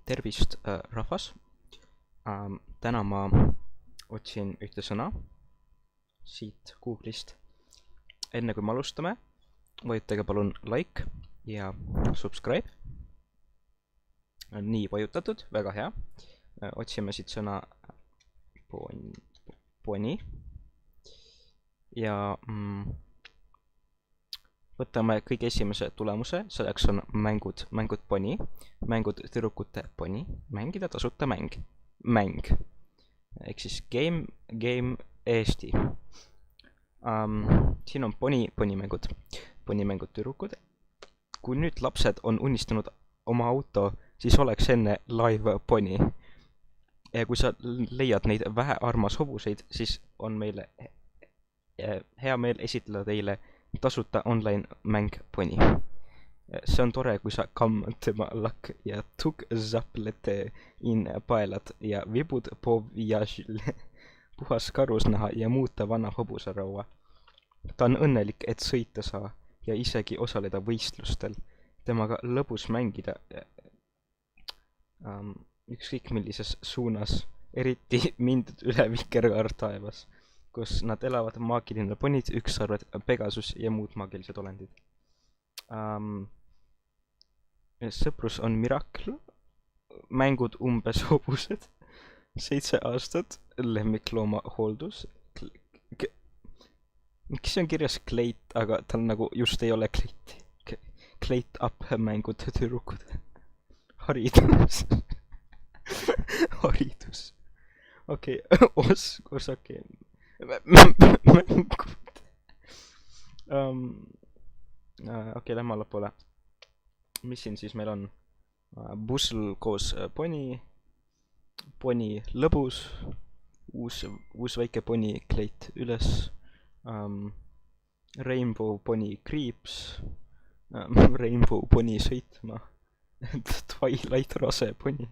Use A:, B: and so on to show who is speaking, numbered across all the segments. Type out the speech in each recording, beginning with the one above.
A: Tervist, rahvas! Täna ma otsin ühte sõna siit Google'ist. Enne kui me alustame, vajutage palun like ja subscribe. Nii vajutatud, väga hea. Otsime siit sõna poni ja võtame kõige esimese tulemuse, selleks on mängud poni, mängud tüdrukute poni, mängida tasuta mäng, ehk siis game Eesti. Siin on ponimängud tüdrukud. Kui nüüd lapsed on unistanud oma auto, siis oleks enne live poni. Ja kui sa leiad neid vähearmas hobuseid, siis on meile hea meel esitleda teile tasuta online mäng poni. See on tore, kui sa tema lakk ja tuk zaplete in paelad ja vibud po viažile puhas karusnaha ja muuta vana hobuseraua. Ta on õnnelik, et sõita saa ja isegi osaleda võistlustel. Temaga lõbus mängida ükskõik millises suunas, eriti mindud üle vikerkaar taevas, kus nad elavad maagiline ponid, ükssarved, Pegasus ja muud maagilised olendid. Sõprus on Miracle, mängud umbes hobused, 7 aastat, lemmiklooma hooldus. Miks see on kirjas kleit, aga tal nagu just ei ole kleiti? Kleit up mängud tüdrukud. Haridus. Haridus. Okei, oskus, okei. Mängud. Okei, lähme allapoole. Mis siin siis meil on? Busl koos poni lõbus, uus väike poni kleit üles, Rainbow poni kriips, Rainbow poni sõitma, Twilight rase poni,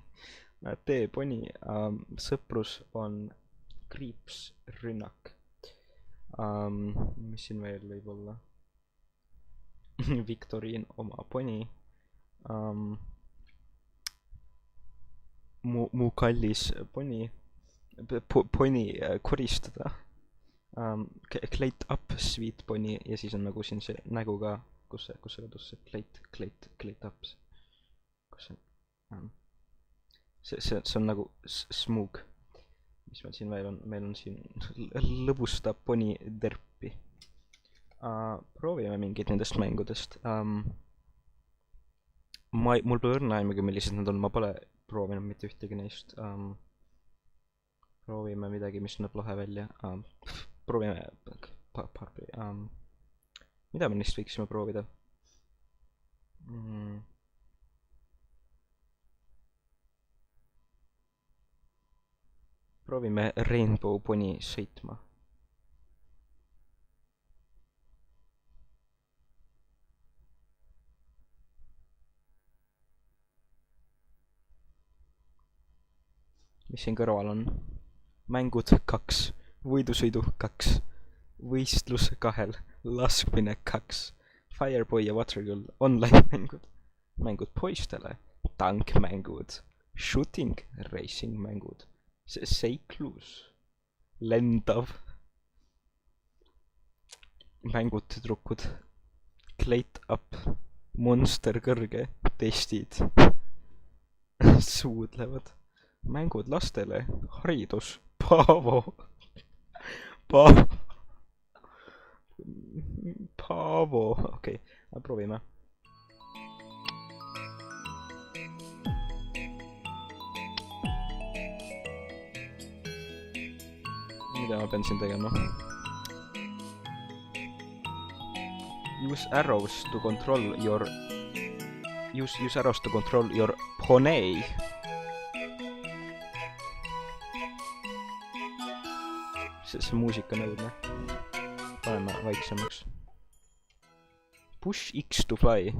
A: T-poni, sõprus on kriips rünnak. Mis siin veel võib olla? Viktoriin oma poni, mu kallis poni, poni koristada, kleit up sweet poni ja siis on nagu siin see nägu ka, kus see kadus see kleit up, kus see on nagu smug. Mis meil siin veel on? Meil on siin lõbusta poni derpi. Proovime mingid nendest mängudest. Mul pole õrna aimegi, millised need on, ma pole proovinud mitte ühtegi neist. Proovime midagi, mis näeb lahe välja. Proovime mida me neist võiksime proovida? Proovime Rainbow poni sõitma. Mis siin kõrval on? Mängud 2, võidusõidu 2, võistlus 2, laskmine 2, Fireboy ja Watergirl, online mängud, mängud poistele, tankmängud, shooting, racing mängud, seiklus, lendav, mängud tüdrukud, kleit up, monster kõrge, testid, suudlevad, mängud lastele, haridus, Paavo, okei, proovime. Mida ma pean siin tegema? Use arrows to control your pony. See muusika nõudne. Paneme vaiksemaks. Push X to fly.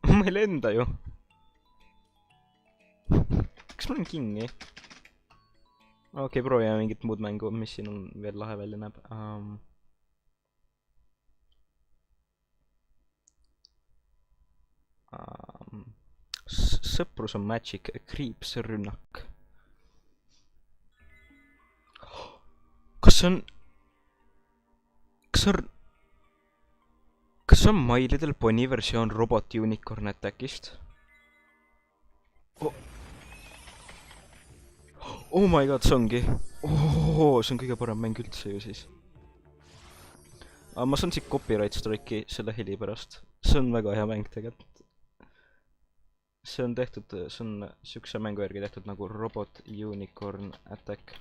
A: Ma ei lenda ju. Kas ma olen kinni? Okei, proovime mingit muud mängu, mis siin on veel lahe välja näeb. sõprus on magic, creeps rünnak. Kas see on... Kas see on My Little Pony versioon Robot Unicorn Attackist? Oh my god, see ongi. See on kõige parem mäng üldse ju siis. Ma saan siit copyright strike'i selle heli pärast. See on väga hea mäng tegelikult. See on tehtud, see on siukse mängu järgi tehtud nagu Robot Unicorn Attack.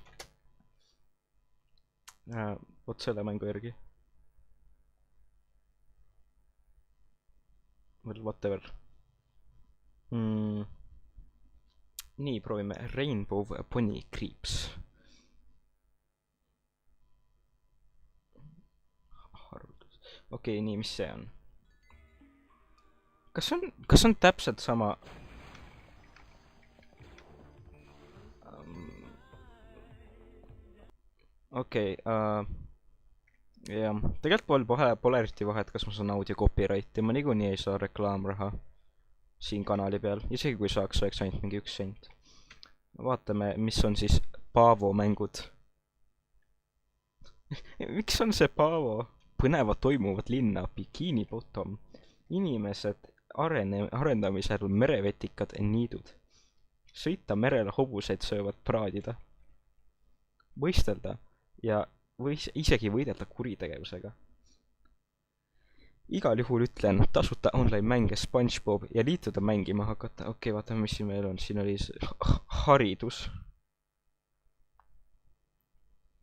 A: Vot selle mängu järgi. Well, whatever. Nii, proovime Rainbow Pony Creeps. Okei, nii, mis see on? Kas on täpselt sama... Okei, jah, tegelikult pole eriti vahet, kas ma saan audio copyrighti, ma niikuinii ei saa reklaamraha siin kanali peal, isegi kui saaks, oleks ainult mingi 1 sent. Vaatame, mis on siis Paavo mängud. Miks on see Paavo? Põnevad toimuvad linna, Bikini Bottom. Inimesed arendamisel merevetikad niidud. Sõita merel hobuseid söövad praadida. Võistelda ja isegi võidelda kuritegevusega. Igal juhul ütlen tasuta online mänge SpongeBob ja liituda mängima hakata. Okei, vaatame, mis siin meil on. Siin oli haridus.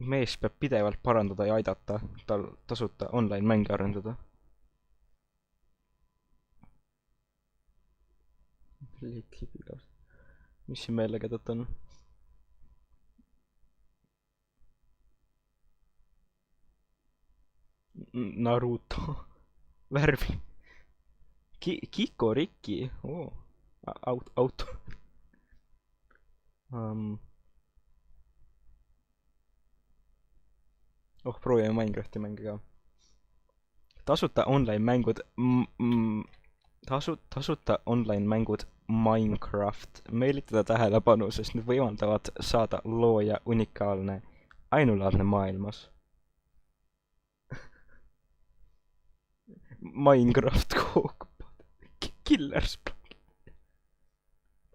A: Mees peab pidevalt parandada ja aidata tal tasuta online mänge arendada. Mis siin meil ägedat on? Naruto. Värvi. Kikoriki. Auto. Proovime Minecrafti mänge ka. Tasuta online mängud tasuta online mängud Minecraft meelitada tähelepanu, sest need võimaldavad saada looja unikaalne ainulaadne maailmas. Minecraft kookupad. Killers.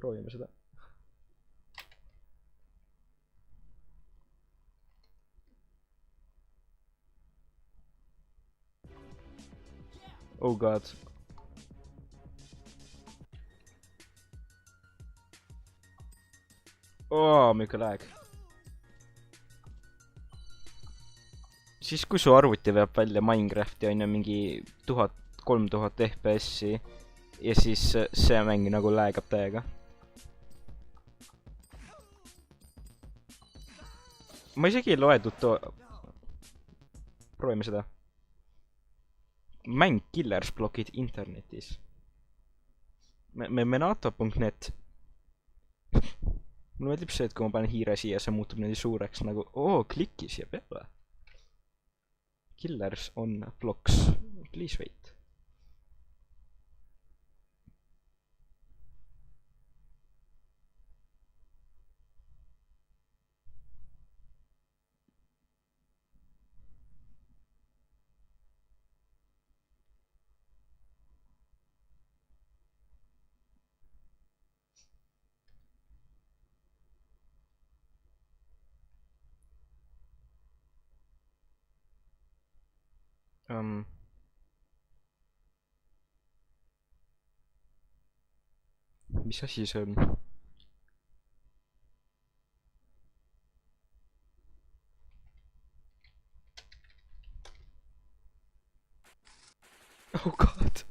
A: Proovime seda. Oh god. Mikä lag. Siis kui su arvuti veab välja Minecrafti on ju mingi 1000-3000 FPS-i ja siis see mäng nagu lagab täiega. Ma isegi ei loe Proovime seda. Mäng Killers blokid internetis. Menato.net. Mulle meeldib see, et kui ma panen hiire siia, see muutub niimoodi suureks nagu kliki siia peale. Killers on blocks. Please wait. Mis asi see on? Oh god.